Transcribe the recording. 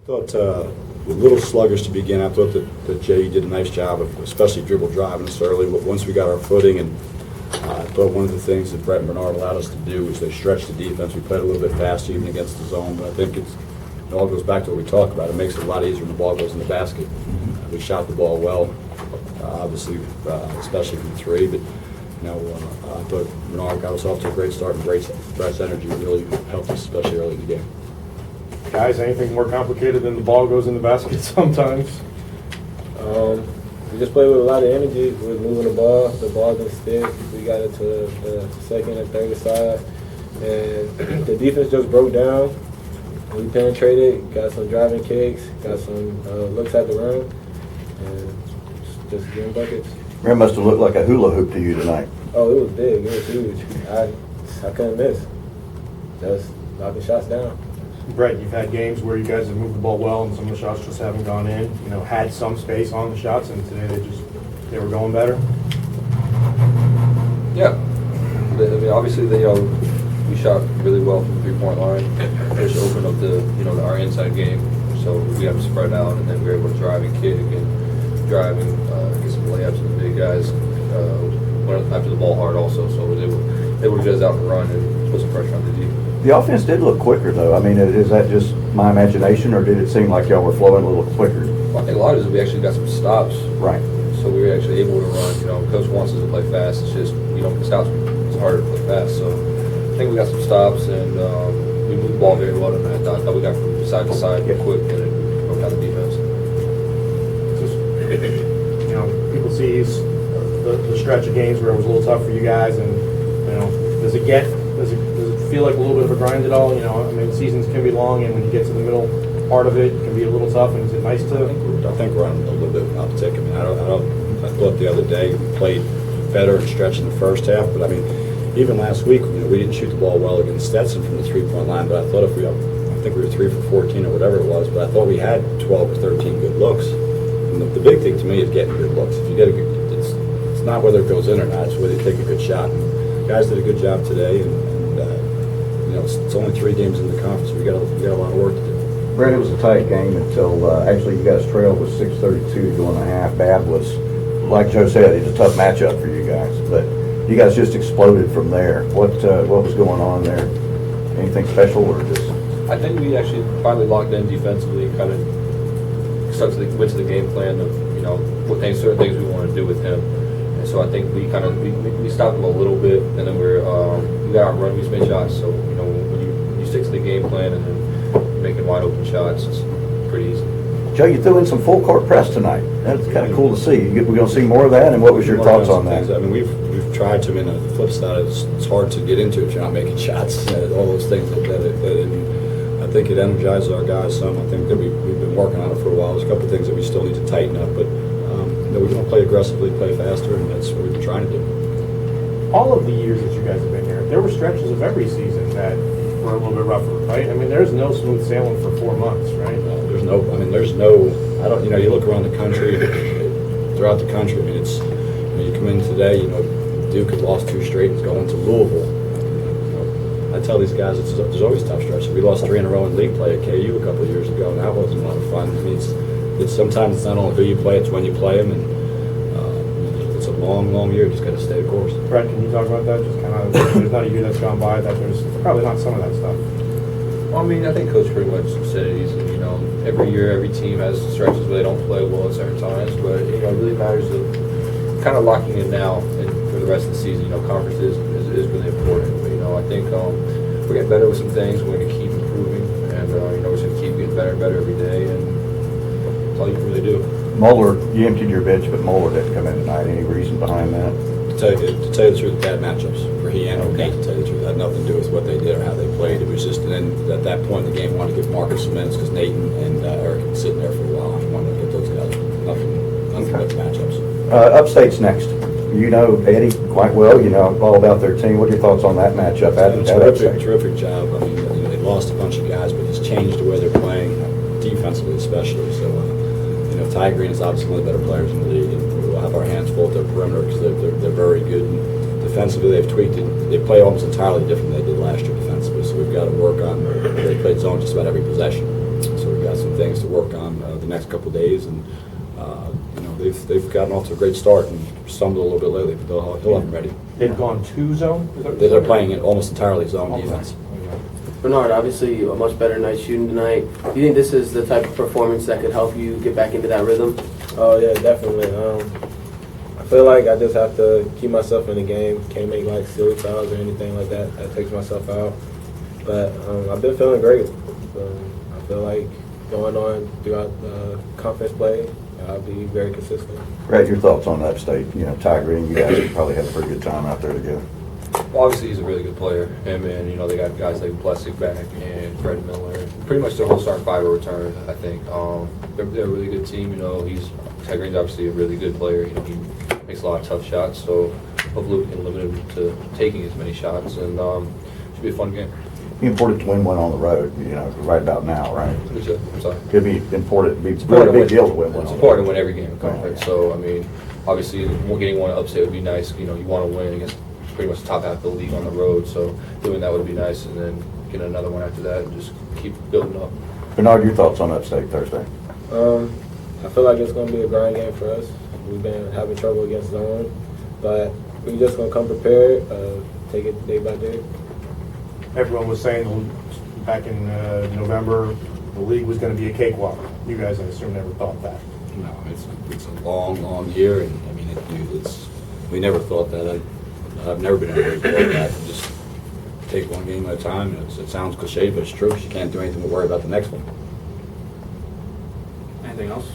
Thought a little sluggish to begin. I thought that Jay did a nice job of especially dribble driving us early. But once we got our footing, and I thought one of the things that Brett and Bernard allowed us to do was they stretched the defense. We played a little bit faster even against the zone. But I think it all goes back to what we talked about. It makes it a lot easier when the ball goes in the basket. We shot the ball well, obviously, especially from three. But I thought Bernard got us off to a great start, and Brett's energy really helped us, especially early in the game. Guys, anything more complicated than the ball goes in the basket sometimes? We just played with a lot of energy. We were moving the ball didn't stick. We got it to the second and third side, and the defense just broke down. We penetrated, got some driving kicks, got some looks at the rim, and just getting buckets. Rim must have looked like a hula hoop to you tonight. Oh, it was big. It was huge. I couldn't miss. Just knocking shots down. Brett, you've had games where you guys have moved the ball well and some of the shots just haven't gone in, had some space on the shots, and today they were going better? Yeah. I mean, obviously, we shot really well from the three-point line. Just opened up our inside game, so we have to spread out, and then we were able to drive and kick and drive and get some layups and the big guys. Went after the ball hard also, so we was able to get us out and run and put some pressure on the D. The offense did look quicker, though. I mean, is that just my imagination, or did it seem like y'all were flowing a little quicker? Well, I think a lot of it is we actually got some stops. Right. So we were actually able to run. Coach wants us to play fast. It's just, stops, it's harder to play fast. So I think we got some stops, and we moved the ball very well tonight. I thought we got from side to side quick, and it broke down the defense. People see the stretch of games where it was a little tough for you guys, and does it feel like a little bit of a grind at all? I mean, seasons can be long, and when you get to the middle part of it, it can be a little tough. And is it nice to? I think we're on a little bit of an uptick. I mean, I thought the other day we played better and stretched in the first half, but I mean, even last week, we didn't shoot the ball well against Stetson from the three-point line. But I thought I think we were 3 for 14 or whatever it was. But I thought we had 12 or 13 good looks. And the big thing to me is getting good looks. If you get it's not whether it goes in or not; it's whether you take a good shot. And guys did a good job today, and it's only 3 games in the conference. We got a lot of work to do. Brett, it was a tight game until actually you guys trailed with 6:32 to go in the half. Bab was, like Joe said, it's a tough matchup for you guys, but you guys just exploded from there. What was going on there? Anything special, or just? I think we actually finally locked in defensively and kind of went to the game plan of certain things we want to do with him. And so I think we stopped him a little bit, and then we got our run, we made shots. So when you stick to the game plan and then you're making wide open shots, it's pretty easy. Joe, you threw in some full court press tonight. That's kind of cool to see. We're going to see more of that, and what was your thoughts on that? I mean, we've tried to. I mean, the flip side is it's hard to get into if you're not making shots. All those things that I think it energizes our guys some. I think that we've been working on it for a while. There's a couple of things that we still need to tighten up, but we're going to play aggressively, play faster, and that's what we've been trying to do. All of the years that you guys have been here, there were stretches of every season that were a little bit rougher, right? I mean, there's no smooth sailing for 4 months, right? I don't, you look around the country, throughout the country, I mean, it's, you come in today, Duke had lost 2 straight and is going to Louisville. I tell these guys, there's always tough stretches. We lost 3 in a row in league play at KU a couple of years ago, and that wasn't a lot of fun. I mean, it's sometimes it's not only who you play, it's when you play them, and it's a long, long year. You just got to stay the course. Brett, can you talk about that? Just kind of, there's not a year that's gone by that there's probably not some of that stuff. Well, I mean, I think Coach pretty much said it easy. Every year, every team has stretches where they don't play well at certain times, but it really matters of kind of locking in now and for the rest of the season. Conference is really important. But, I think we're getting better with some things. We're going to keep improving, and we're just going to keep getting better and better every day, and that's all you can really do. Moeller, you emptied your bench, but Moeller didn't come in tonight. Any reason behind that? To tell you the truth, bad matchups for he and O'Neill. To tell you the truth, it had nothing to do with what they did or how they played. It was just, and then at that point in the game, wanted to give Marcus some minutes because Nathan and Eric had been sitting there for a while. I wanted to get those guys. Nothing but matchups. Upstate's next. You know Eddie quite well. You know all about their team. What are your thoughts on that matchup? Terrific job. I mean, they lost a bunch of guys, but he's changed the way they're playing, defensively especially. So, Ty Green is obviously one of the better players in the league, and we'll have our hands full at their perimeter because they're very good. And defensively, they've tweaked it. They play almost entirely different than they did last year defensively. So we've got to work on. They played zone just about every possession. So we've got some things on the next couple of days, and they've gotten off to a great start and stumbled a little bit lately, but he'll have them ready. They've gone to zone? Is that what you They're said? playing it almost entirely zone defense. Bernard, obviously a much better night shooting tonight. Do you think this is the type of performance that could help you get back into that rhythm? Oh yeah, definitely. I feel like I just have to keep myself in the game. Can't make like silly fouls or anything like that. That takes myself out. But I've been feeling great. I feel like going on throughout the conference play, I'll be very consistent. Brad, your thoughts on Upstate? Ty Green, you guys probably had a pretty good time out there together. Well, obviously, he's a really good player. Him and, they got guys like Blessing back and Fred Miller. Pretty much their whole starting five will return, I think. They're a really good team. Ty Green's obviously a really good player. He makes a lot of tough shots, so hopefully we can limit him to taking as many shots, and should be a fun game. Be important to win one on the road, right about now, right? I'm sorry. Could be important, It's a really important big deal to win one It's on the important to road. win every game in conference. So, obviously, getting one upstate would be nice. You want to win against pretty much the top half of the league on the road. So, doing that would be nice, and then getting another one after that and just keep building up. Bernard, your thoughts on Upstate Thursday? I feel like it's going to be a grind game for us. We've been having trouble against zone, but we're just going to come prepared, take it day by day. Everyone was saying back in November, the league was going to be a cakewalk. You guys, I assume, never thought that. No, it's a long, long year, and we never thought that. I've never been able to thought that. Just take one game at a time. And it sounds cliche, but it's true. 'Cause you can't do anything but worry about the next one. Anything else?